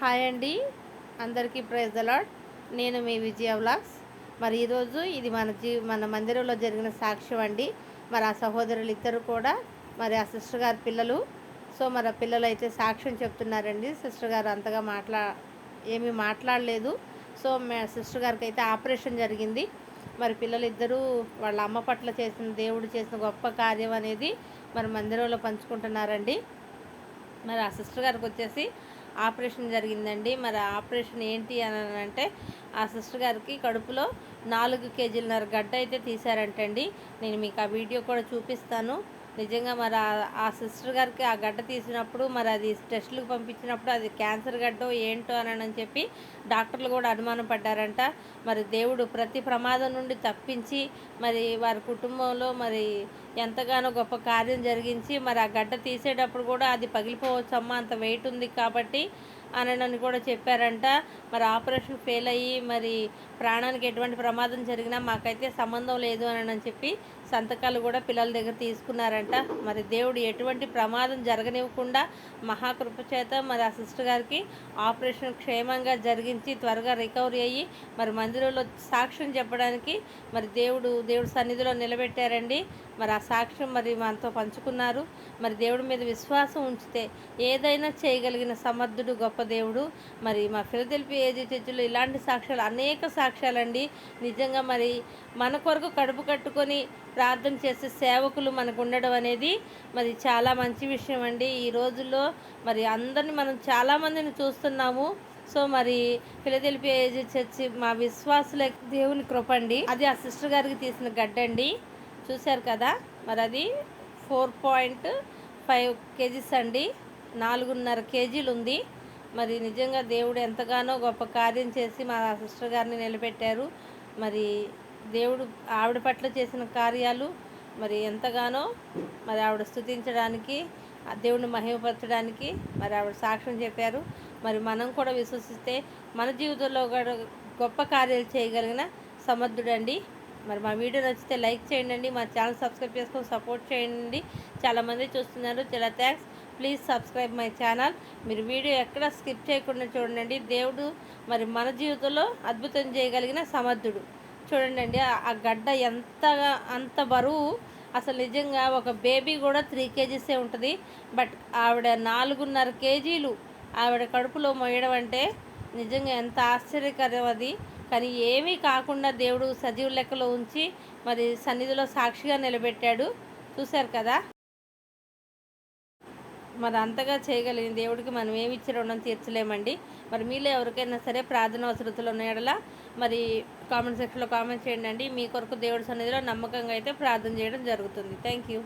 Hi అండి, అందరికీ praise the lord. నేను మీ విజయ వ్లాగ్స్. మరి ఈరోజు ఇది మన మందిరంలో జరిగిన సాక్ష్యం అండి. మరి ఆ సహోదరులు ఇద్దరు కూడా మరి ఆ సిస్టర్ గారి పిల్లలు. సో మరి ఆ పిల్లలు అయితే సాక్ష్యం చెప్తున్నారండి. సిస్టర్ గారు అంతగా ఏమీ మాట్లాడలేదు. సో సిస్టర్ గారికి అయితే ఆపరేషన్ జరిగింది. మరి పిల్లలిద్దరూ వాళ్ళ అమ్మ పట్ల దేవుడు చేసిన గొప్ప కార్యం అనేది మరి మందిరంలో పంచుకుంటున్నారండి. మరి ఆ సిస్టర్ గారికి వచ్చేసి ఆపరేషన్ జరిగిందండి. మరి ఆపరేషన్ ఏంటి అని అంటే ఆ సిస్టర్ గారికి కడుపులో 4 కేజీలన్నర గడ్డ అయితే తీశారంటండి. నేను మీకు ఆ వీడియో కూడా చూపిస్తాను. నిజంగా మరి ఆ సిస్టర్ గారికి ఆ గడ్డ తీసినప్పుడు మరి అది టెస్టులకు పంపించినప్పుడు అది క్యాన్సర్ గడ్డో ఏంటో అని చెప్పి డాక్టర్లు కూడా అనుమానం పడ్డారంట. మరి దేవుడు ప్రతి ప్రమాదం నుండి తప్పించి మరి వారి కుటుంబంలో మరి ఎంతగానో గొప్ప కార్యం జరిగించి మరి ఆ గడ్డ తీసేటప్పుడు కూడా అది పగిలిపోవచ్చు అమ్మ, అంత వెయిట్ ఉంది కాబట్టి అని కూడా చెప్పారంట. మరి ఆపరేషన్ ఫెయిల్ అయ్యి మరి ప్రాణానికి ఎటువంటి ప్రమాదం జరిగినా మాకైతే సంబంధం లేదు అని చెప్పి సంతకాలు కూడా పిల్లల దగ్గర తీసుకున్నారంట. మరి దేవుడు ఎటువంటి ప్రమాదం జరగనివ్వకుండా మహాకృప చేత మరి ఆ సిస్టర్ గారికి ఆపరేషన్ క్షేమంగా జరిగించి త్వరగా రికవరీ అయ్యి మరి మందిరంలో సాక్ష్యం చెప్పడానికి మరి దేవుడు సన్నిధిలో నిలబెట్టారండి. మరి ఆ సాక్ష్యం మరి మనతో పంచుకున్నారు. మరి దేవుడి మీద విశ్వాసం ఉంచితే ఏదైనా చేయగలిగిన సమర్థుడు గొప్ప దేవుడు. మరి మా ఫిలదెల్ఫియా ఏజీ చర్చిలో ఇలాంటి సాక్ష్యాలు అనేక సాక్ష్యాలండి. నిజంగా మరి మన కొరకు కడుపు కట్టుకొని ప్రార్థన చేసే సేవకులు మనకు ఉండడం అనేది మరి చాలా మంచి విషయం అండి. ఈ రోజుల్లో మరి అందరిని మనం చాలామందిని చూస్తున్నాము. సో మరి ఫిలదెల్ఫియా ఏజీ చర్చి మా విశ్వాసుల దేవుని కృపండి. అది ఆ సిస్టర్ గారికి తీసిన గడ్డండి, చూశారు కదా. మరి అది 4.5 కేజీస్ అండి, 4.5 కేజీలు ఉంది. మరి నిజంగా దేవుడు ఎంతగానో గొప్ప కార్యం చేసి మా సిస్టర్ గారిని నిలబెట్టారు. మరి దేవుడు ఆవిడ పట్ల చేసిన కార్యాలు మరి ఎంతగానో మరి ఆవిడ స్తుతించడానికి, దేవుడిని మహిమపరచడానికి మరి ఆవిడ సాక్ష్యం చెప్పారు. మరి మనం కూడా విశ్వసిస్తే మన జీవితంలో కూడా గొప్ప కార్యాలు చేయగలిగిన సమర్థుడండి. మరి మా వీడియో నచ్చితే లైక్ చేయండి, మా ఛానల్ సబ్స్క్రైబ్ చేసుకొని సపోర్ట్ చేయండి. చాలామంది చూస్తున్నారు, చాలా thanks. Please subscribe my channel. మీరు వీడియో ఎక్కడ స్కిప్ చేయకుండా చూడండి. దేవుడు మరి మన జీవితంలో అద్భుతం చేయగలిగిన సమర్థుడు. చూడండి ఆ గడ్డ అంత బరువు. అసలు నిజంగా ఒక బేబీ కూడా 3 కేజీసే ఉంటుంది. బట్ ఆవిడ 4.5 కేజీలు ఆవిడ కడుపులో మోయడం అంటే నిజంగా ఎంత ఆశ్చర్యకరం అది. కానీ ఏమీ కాకుండా దేవుడు సజీవ లెక్కలో ఉంచి మరి సన్నిధిలో సాక్షిగా నిలబెట్టాడు. చూశారు కదా. మరి అంతగా చేయగలిగిన దేవుడికి మనం ఏమి ఇచ్చి రుణం తీర్చలేమండి. మరి మీలో ఎవరికైనా సరే ప్రార్థన అవసరతలు ఉన్న ఎడల మరి కామెంట్ సెక్షన్లో కామెంట్ చేయండి. మీ కొరకు దేవుడి సన్నిధిలో నమ్మకంగా అయితే ప్రార్థన చేయడం జరుగుతుంది. Thank you.